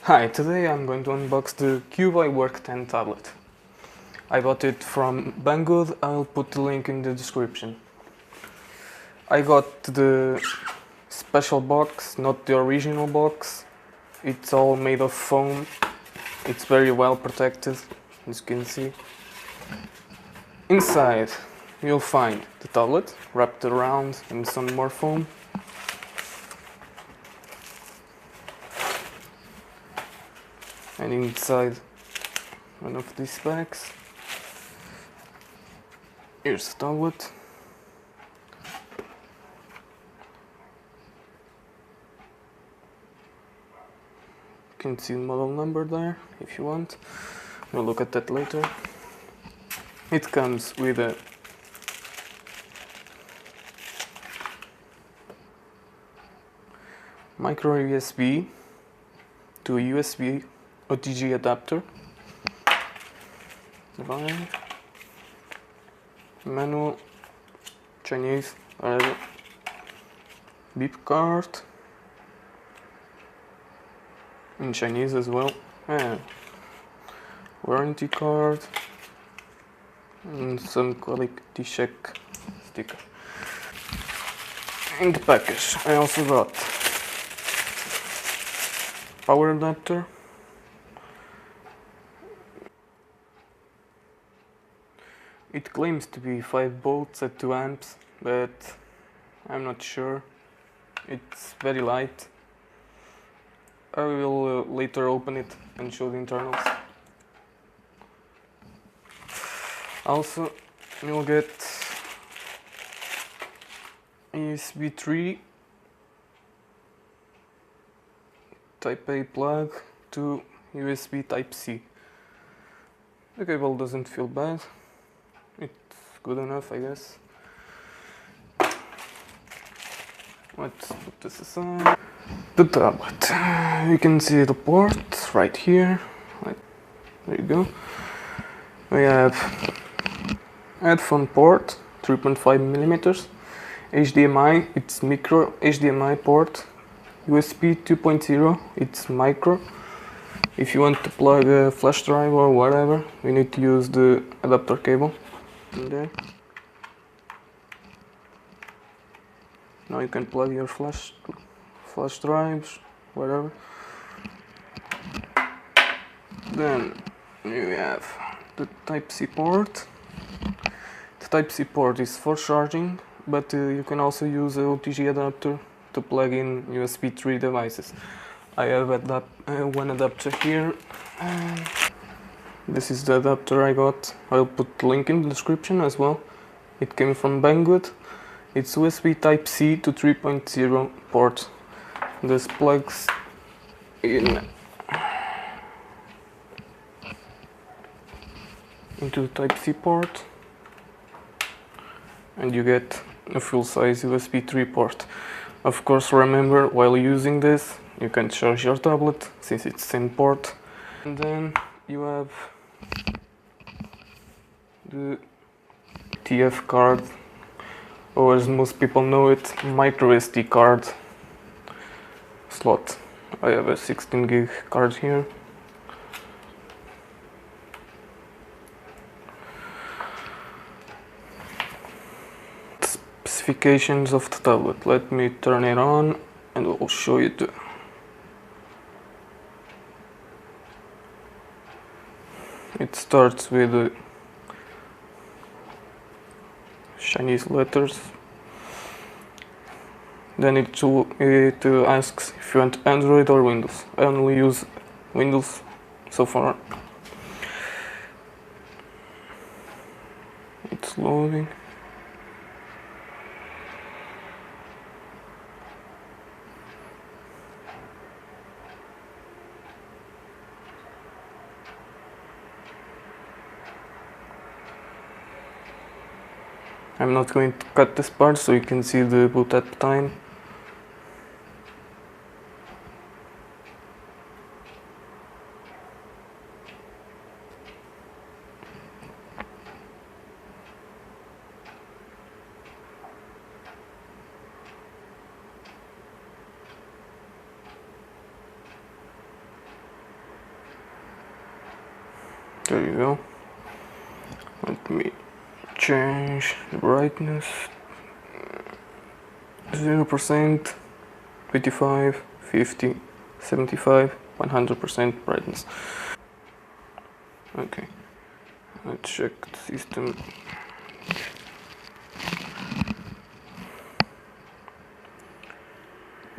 Hi, today I'm going to unbox the iWork10 tablet. I bought it from Banggood. I'll put the link in the description. I got the special box, not the original box. It's all made of foam. It's very well protected, as you can see. Inside you'll find the tablet wrapped around in some more foam. And inside one of these bags, here's the tablet. You can see the model number there if you want. We'll look at that later. It comes with a micro USB to a USB OTG adapter, divine, manual, Chinese, whatever, beep card, in Chinese as well, and warranty card, and some quality check sticker. In the package I also got power adapter, it claims to be 5 volts at 2 amps, but I'm not sure. It's very light. I will later open it and show the internals. Also, you'll get USB 3 Type A plug to USB Type C. The cable doesn't feel bad. It's good enough, I guess. Let's put this aside. The tablet. You can see the port right here. There you go. We have headphone port, 3.5 millimeters. HDMI, it's micro HDMI port. USB 2.0, it's micro. If you want to plug a flash drive or whatever, you need to use the adapter cable in there. Now you can plug your flash drives, whatever. Then you have the Type C port. The Type C port is for charging, but you can also use an OTG adapter to plug in USB 3 devices. I have one adapter here. This is the adapter I got. I'll put the link in the description as well. It came from Banggood. It's USB Type C to 3.0 port. This plugs in into the Type C port, and you get a full-size USB 3 port. Of course, remember, while using this, you can charge your tablet since it's same port. And then you have the TF card, or as most people know it, micro SD card slot. I have a 16 gig card here. Specifications of the tablet. Let me turn it on and I'll show you the It starts with the Chinese letters. Then it asks if you want Android or Windows. I only use Windows so far. It's loading. I'm not going to cut this part so you can see the boot up time. There you go. Let me change the brightness. 0%, 25, 50, 75, 100% brightness. Okay, let's check the system.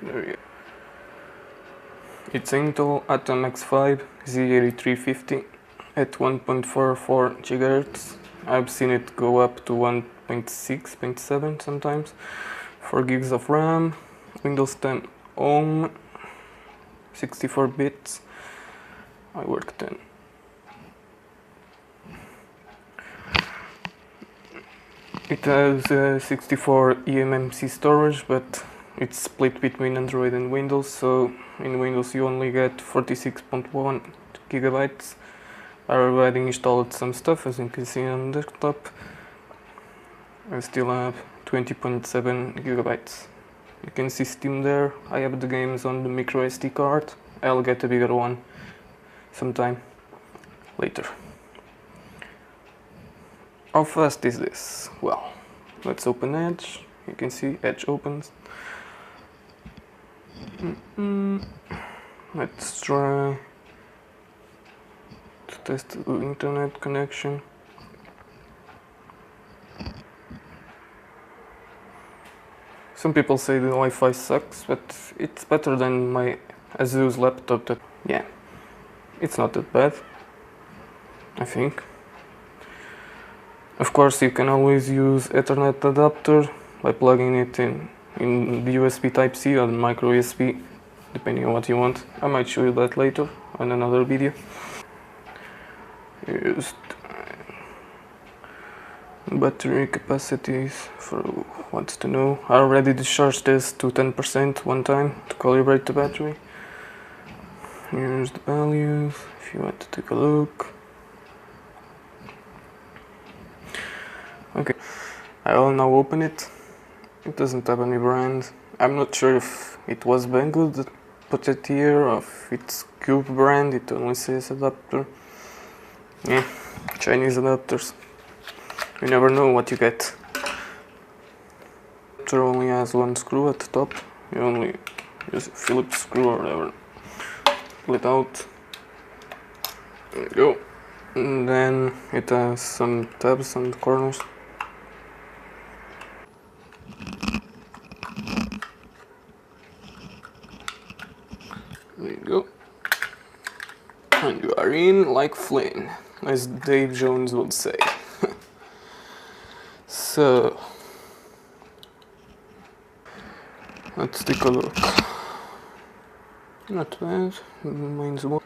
There you go. It's Intel Atom X5 Z8350 at 1.44 GHz. I've seen it go up to 1.6, 0.7 sometimes. 4 gigs of RAM, Windows 10 OM, 64 bits, iWork10. It has 64 eMMC storage, but it's split between Android and Windows, so in Windows you only get 46.1 gigabytes. I already installed some stuff, as you can see on the desktop. I still have 20.7 gigabytes. You can see Steam there. I have the games on the micro SD card. I'll get a bigger one sometime later. How fast is this? Well, let's open Edge. You can see Edge opens. Let's try to test the internet connection. Some people say the Wi-Fi sucks, but it's better than my Asus laptop. Yeah, it's not that bad, I think. Of course, you can always use Ethernet adapter by plugging it in the USB Type-C or the micro USB, depending on what you want. I might show you that later on another video. Used battery capacities for who wants to know. I already discharged this to 10% one time to calibrate the battery. Here's the values if you want to take a look. Okay, I will now open it. It doesn't have any brand. I'm not sure if it was Banggood that put it here or if it's Cube brand. It only says adapter. Yeah, Chinese adapters. You never know what you get. It only has one screw at the top. You only use a Phillips screw or whatever. Pull it out. There you go. And then it has some tabs on the corners. There you go. And you are in like Flynn, as Dave Jones would say. So, let's take a look. Not bad. Mine's one.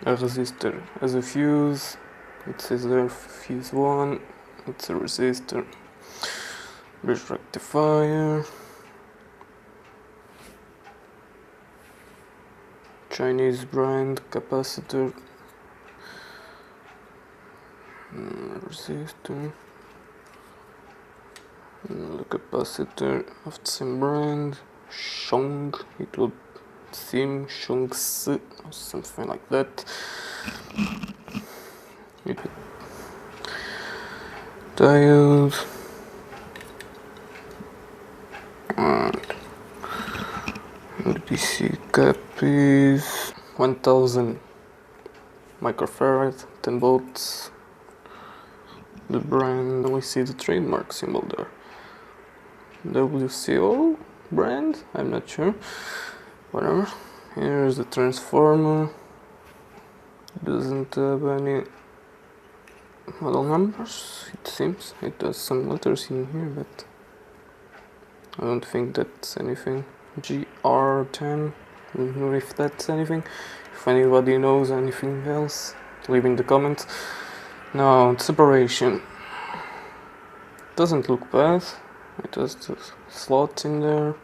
A resistor as a fuse. It says there fuse 1. It's a resistor. Bridge rectifier. Chinese brand capacitor. Resistor. The capacitor of the same brand. Shong. It would seem Shongsi or something like that. Diode. And the DC cap is 1000 microfarad, 10 volts. The brand, we see the trademark symbol there. WCO brand, I'm not sure. Whatever. Here's the transformer. Doesn't have any model numbers, it seems. It has some letters in here, but I don't think that's anything. GR10, I don't know if that's anything. If anybody knows anything else, leave in the comments. Now, separation. Doesn't look bad. It has the slots in there.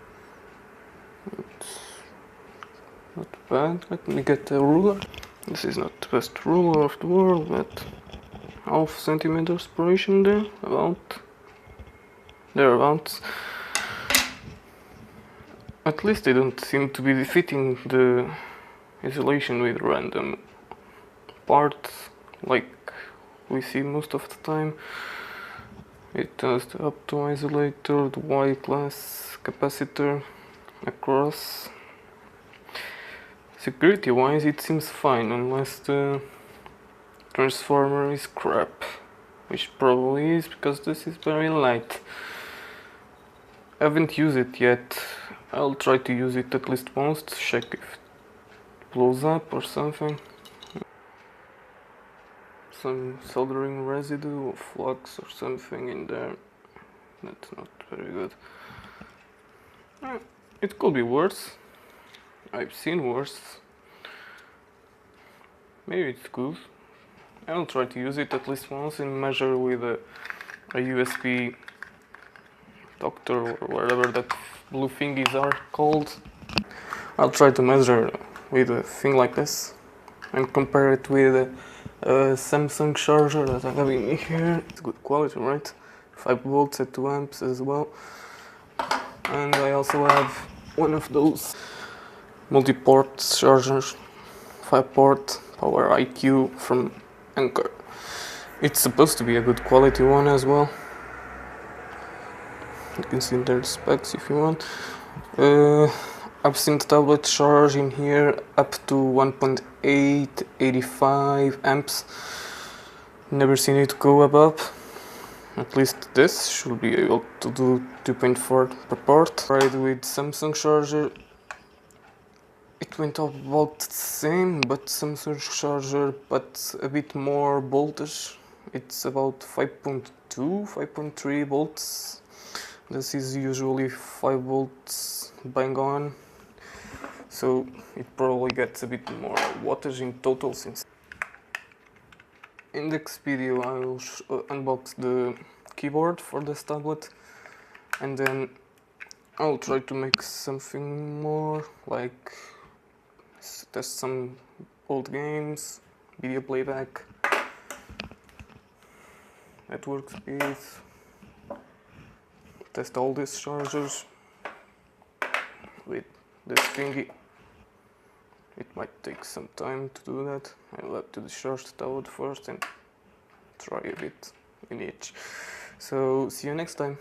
It's not bad. Let me get a ruler. This is not the best ruler of the world, but half centimeter separation there, about thereabouts. At least they don't seem to be fitting the isolation with random parts. like we see most of the time. It has the opto isolator, the Y class capacitor across. Security wise it seems fine unless the transformer is crap, which probably is because this is very light. I haven't used it yet. I'll try to use it at least once to check if it blows up or something. Some soldering residue or flux or something in there. That's not very good. It could be worse. I've seen worse. Maybe it's good. I'll try to use it at least once and measure with a USB doctor or whatever that blue thingies are called. I'll try to measure with a thing like this and compare it with a Samsung charger that I have in here. It's good quality, right? 5 volts at 2 amps as well. And I also have one of those multi-port chargers, 5-port Power IQ from Anker. It's supposed to be a good quality one as well. You can see their specs if you want. I've seen the tablet charge in here up to 1.885 amps. Never seen it go above. At least this should be able to do 2.4 per port. Tried with Samsung charger. It went up about the same, but Samsung charger, but a bit more voltage. It's about 5.2, 5.3 volts. This is usually 5 volts bang on, so it probably gets a bit more wattage in total. Since in the next video I will unbox the keyboard for this tablet, and then I'll try to make something more, like test some old games, video playback, network speed, test all these chargers with this thingy. It might take some time to do that. I'll have to discharge the tablet first and try a bit in each. So see you next time.